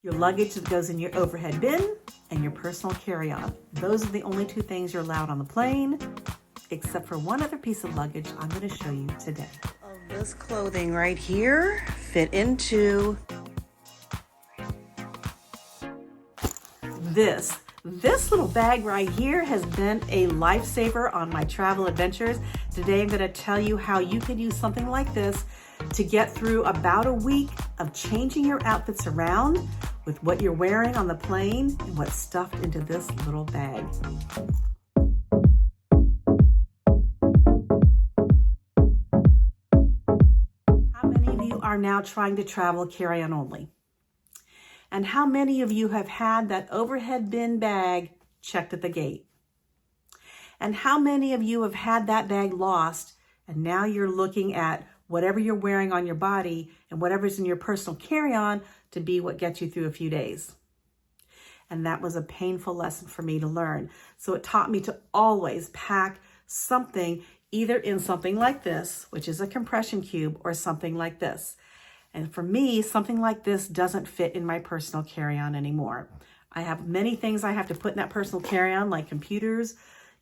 your luggage that goes in your overhead bin, and your personal carry-on. Those are the only two things you're allowed on the plane, except for one other piece of luggage I'm going to show you today. This clothing right here fit into this. This little bag right here has been a lifesaver on my travel adventures. Today I'm going to tell you how you can use something like this to get through about a week of changing your outfits around with what you're wearing on the plane and what's stuffed into this little bag. How many of you are now trying to travel carry-on only? And how many of you have had that overhead bin bag checked at the gate? And how many of you have had that bag lost and now you're looking at whatever you're wearing on your body and whatever's in your personal carry-on to be what gets you through a few days? And that was a painful lesson for me to learn. So it taught me to always pack something either in something like this, which is a compression cube, or something like this. And for me, something like this doesn't fit in my personal carry-on anymore. I have many things I have to put in that personal carry-on, like computers,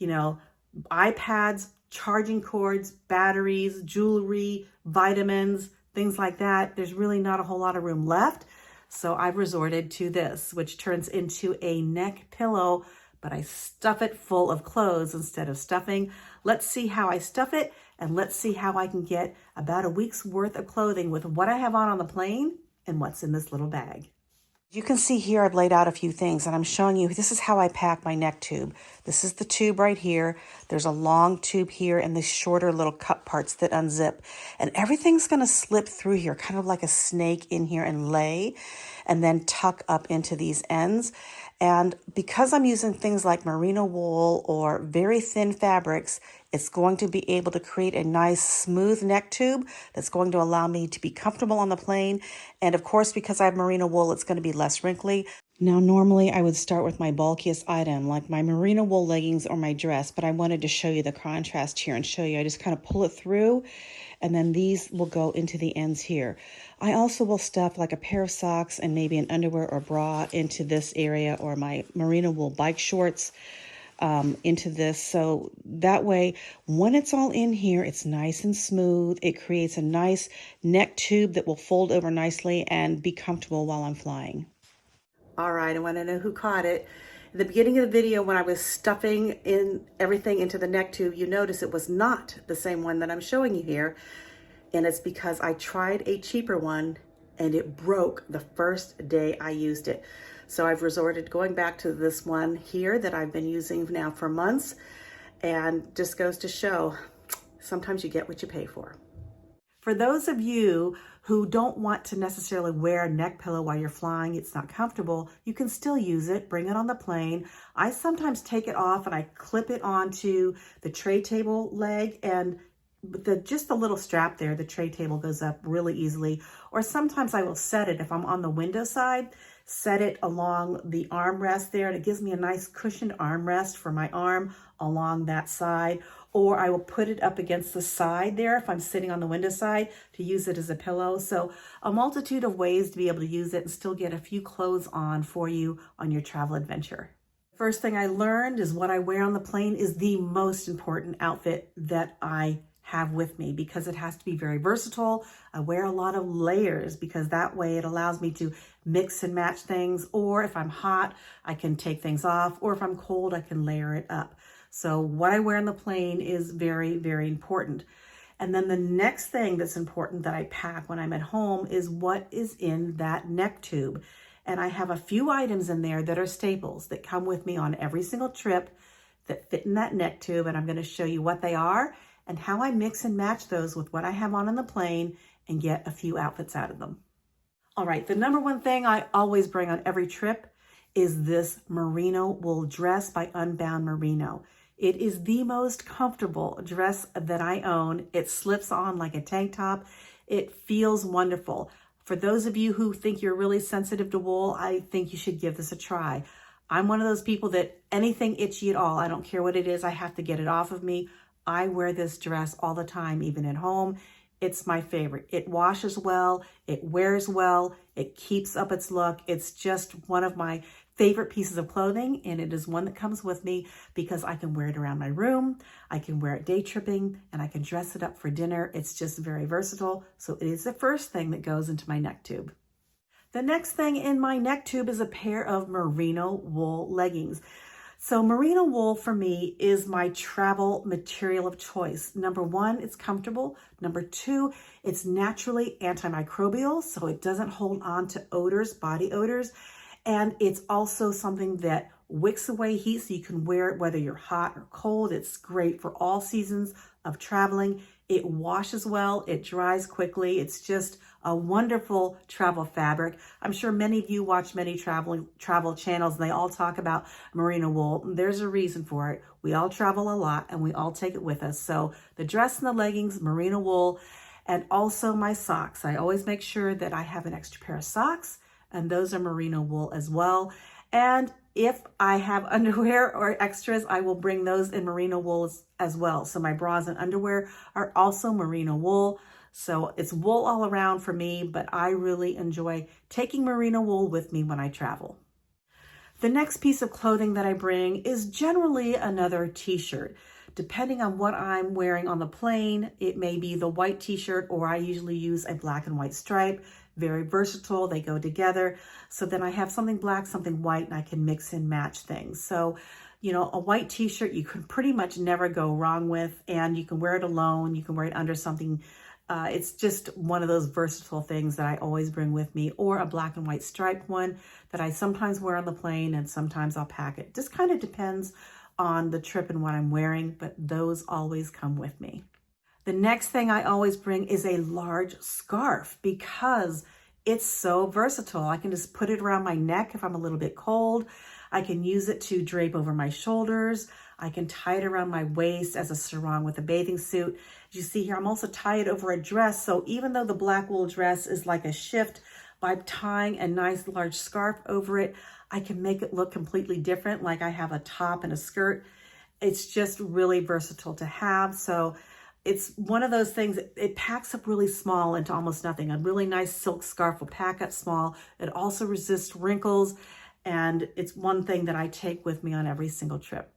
iPads, charging cords, batteries, jewelry, vitamins, things like that. There's really not a whole lot of room left. So I've resorted to this, which turns into a neck pillow, but I stuff it full of clothes instead of stuffing. Let's see how I stuff it, and let's see how I can get about a week's worth of clothing with what I have on the plane and what's in this little bag. You can see here I've laid out a few things, and I'm showing you this is how I pack my neck tube. This is the tube right here. There's a long tube here and the shorter little cup parts that unzip. And everything's going to slip through here, kind of like a snake in here, and lay and then tuck up into these ends. And because I'm using things like merino wool or very thin fabrics, it's going to be able to create a nice smooth neck tube that's going to allow me to be comfortable on the plane. And of course, because I have merino wool, it's going to be less wrinkly. Now, normally I would start with my bulkiest item, like my merino wool leggings or my dress, but I wanted to show you the contrast here and show you I just kind of pull it through, and then these will go into the ends here. I also will stuff like a pair of socks and maybe an underwear or bra into this area, or my merino wool bike shorts into this. So that way, when it's all in here, it's nice and smooth. It creates a nice neck tube that will fold over nicely and be comfortable while I'm flying. All right, I want to know who caught it. At the beginning of the video, when I was stuffing in everything into the neck tube, you notice it was not the same one that I'm showing you here. And it's because I tried a cheaper one and it broke the first day I used it. So I've resorted going back to this one here that I've been using now for months, and just goes to show sometimes you get what you pay for. For those of you who don't want to necessarily wear a neck pillow while you're flying, it's not comfortable, you can still use it, bring it on the plane. I sometimes take it off and I clip it onto the tray table leg, and just the little strap there, the tray table goes up really easily. Or sometimes I will set it, if I'm on the window side, set it along the armrest there, and it gives me a nice cushioned armrest for my arm along that side. Or I will put it up against the side there if I'm sitting on the window side to use it as a pillow. So a multitude of ways to be able to use it and still get a few clothes on for you on your travel adventure. First thing I learned is what I wear on the plane is the most important outfit that I have with me, because it has to be very versatile. I wear a lot of layers because that way it allows me to mix and match things, or if I'm hot, I can take things off, or if I'm cold, I can layer it up. So what I wear on the plane is very, very important. And then the next thing that's important that I pack when I'm at home is what is in that neck tube. And I have a few items in there that are staples that come with me on every single trip that fit in that neck tube. And I'm going to show you what they are and how I mix and match those with what I have on the plane and get a few outfits out of them. All right, the number one thing I always bring on every trip is this merino wool dress by Unbound Merino. It is the most comfortable dress that I own. It slips on like a tank top. It feels wonderful. For those of you who think you're really sensitive to wool, I think you should give this a try. I'm one of those people that anything itchy at all, I don't care what it is, I have to get it off of me. I wear this dress all the time, even at home. it's my favorite. It washes well, it wears well, it keeps up its look. It's just one of my favorite pieces of clothing, and it is one that comes with me because I can wear it around my room, I can wear it day tripping, and I can dress it up for dinner. It's just very versatile. So it is the first thing that goes into my neck tube. The next thing in my neck tube is a pair of merino wool leggings. So merino wool for me is my travel material of choice. Number one, it's comfortable. Number two, it's naturally antimicrobial, so it doesn't hold on to odors, body odors. And it's also something that wicks away heat, so you can wear it whether you're hot or cold. It's great for all seasons of traveling. It washes well, it dries quickly. It's just a wonderful travel fabric. I'm sure many of you watch many travel channels, and they all talk about merino wool. There's a reason for it. We all travel a lot and we all take it with us. So the dress and the leggings, merino wool, and also my socks. I always make sure that I have an extra pair of socks, and those are merino wool as well. And if I have underwear or extras, I will bring those in merino wool as well. So my bras and underwear are also merino wool. So it's wool all around for me, but I really enjoy taking merino wool with me when I travel. The next piece of clothing that I bring is generally another t-shirt. Depending on what I'm wearing on the plane, it may be the white t-shirt, or I usually use a black and white stripe. Very versatile, they go together. So then I have something black, something white, and I can mix and match things. So, you know, a white t-shirt you can pretty much never go wrong with, and you can wear it alone, you can wear it under something. It's just one of those versatile things that I always bring with me, or a black and white striped one that I sometimes wear on the plane and sometimes I'll pack it. Just kind of depends on the trip and what I'm wearing, but those always come with me. The next thing I always bring is a large scarf because it's so versatile. I can just put it around my neck if I'm a little bit cold. I can use it to drape over my shoulders. I can tie it around my waist as a sarong with a bathing suit. As you see here, I'm also tie it over a dress. So even though the black wool dress is like a shift, by tying a nice large scarf over it, I can make it look completely different, like I have a top and a skirt. It's just really versatile to have. So it's one of those things, it packs up really small into almost nothing. A really nice silk scarf will pack up small. It also resists wrinkles, and it's one thing that I take with me on every single trip.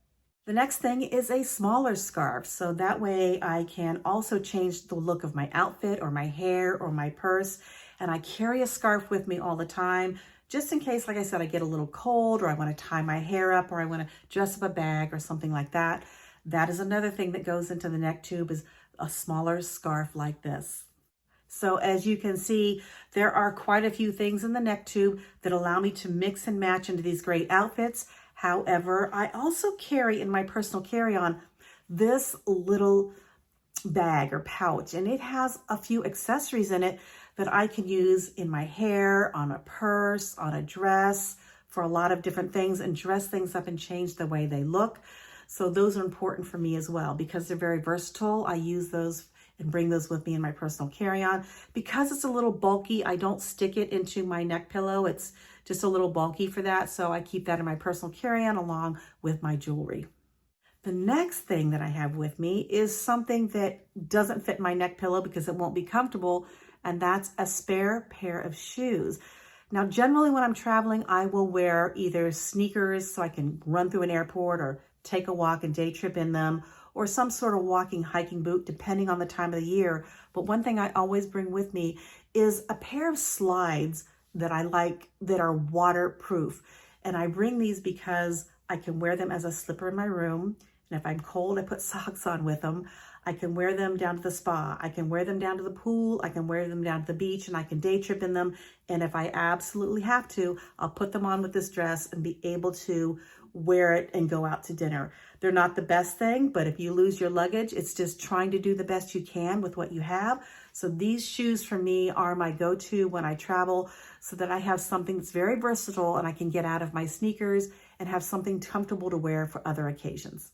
The next thing is a smaller scarf. So that way I can also change the look of my outfit or my hair or my purse. And I carry a scarf with me all the time, just in case, like I said, I get a little cold, or I want to tie my hair up, or I want to dress up a bag or something like that. That is another thing that goes into the neck tube, is a smaller scarf like this. So as you can see, there are quite a few things in the neck tube that allow me to mix and match into these great outfits. However, I also carry in my personal carry-on this little bag or pouch, and it has a few accessories in it that I can use in my hair, on a purse, on a dress, for a lot of different things, and dress things up and change the way they look. So those are important for me as well because they're very versatile. I use those and bring those with me in my personal carry-on. Because it's a little bulky, I don't stick it into my neck pillow. It's just a little bulky for that. So I keep that in my personal carry-on along with my jewelry. The next thing that I have with me is something that doesn't fit my neck pillow because it won't be comfortable, and that's a spare pair of shoes. Now, generally when I'm traveling, I will wear either sneakers so I can run through an airport or take a walk and day trip in them, or some sort of walking, hiking boot, depending on the time of the year. But one thing I always bring with me is a pair of slides that I like that are waterproof. And I bring these because I can wear them as a slipper in my room. And if I'm cold, I put socks on with them. I can wear them down to the spa. I can wear them down to the pool. I can wear them down to the beach, and I can day trip in them. And if I absolutely have to, I'll put them on with this dress and be able to wear it and go out to dinner. They're not the best thing, but if you lose your luggage, it's just trying to do the best you can with what you have. So these shoes for me are my go-to when I travel, so that I have something that's very versatile and I can get out of my sneakers and have something comfortable to wear for other occasions.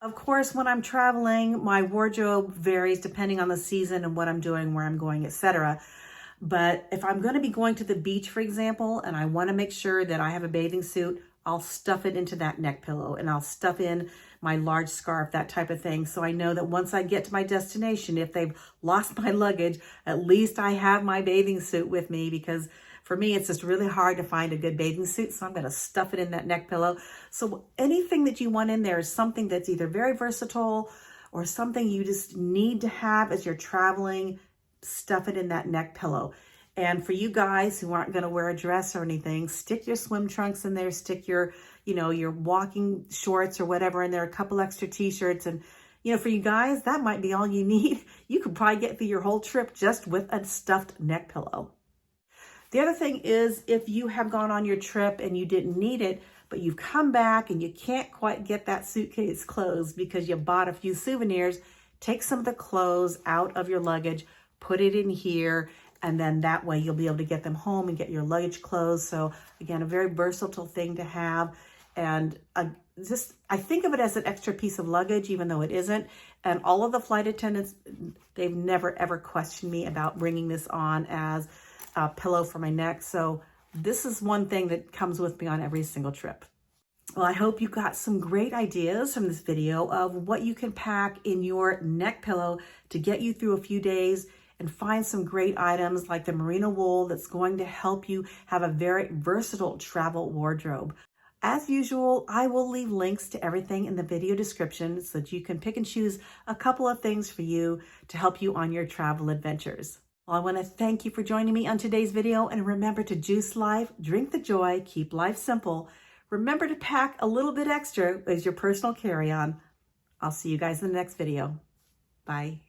Of course, when I'm traveling, my wardrobe varies depending on the season and what I'm doing, where I'm going, etc. But if I'm going to be going to the beach, for example, and I want to make sure that I have a bathing suit I'll stuff it into that neck pillow, and I'll stuff in my large scarf, that type of thing. So I know that once I get to my destination, if they've lost my luggage, at least I have my bathing suit with me, because for me, it's just really hard to find a good bathing suit. So I'm going to stuff it in that neck pillow. So anything that you want in there is something that's either very versatile or something you just need to have as you're traveling. Stuff it in that neck pillow. And for you guys who aren't going to wear a dress or anything, stick your swim trunks in there, stick your, your walking shorts or whatever in there, a couple extra t-shirts. And, for you guys, that might be all you need. You could probably get through your whole trip just with a stuffed neck pillow. The other thing is, if you have gone on your trip and you didn't need it, but you've come back and you can't quite get that suitcase closed because you bought a few souvenirs, take some of the clothes out of your luggage, put it in here, and then that way you'll be able to get them home and get your luggage closed. So again, a very versatile thing to have. And I think of it as an extra piece of luggage, even though it isn't. And all of the flight attendants, they've never ever questioned me about bringing this on as a pillow for my neck. So this is one thing that comes with me on every single trip. Well, I hope you got some great ideas from this video of what you can pack in your neck pillow to get you through a few days, and find some great items like the merino wool that's going to help you have a very versatile travel wardrobe. As usual, I will leave links to everything in the video description so that you can pick and choose a couple of things for you to help you on your travel adventures. Well, I want to thank you for joining me on today's video, and remember to juice life, drink the joy, keep life simple. Remember to pack a little bit extra as your personal carry-on. I'll see you guys in the next video. Bye.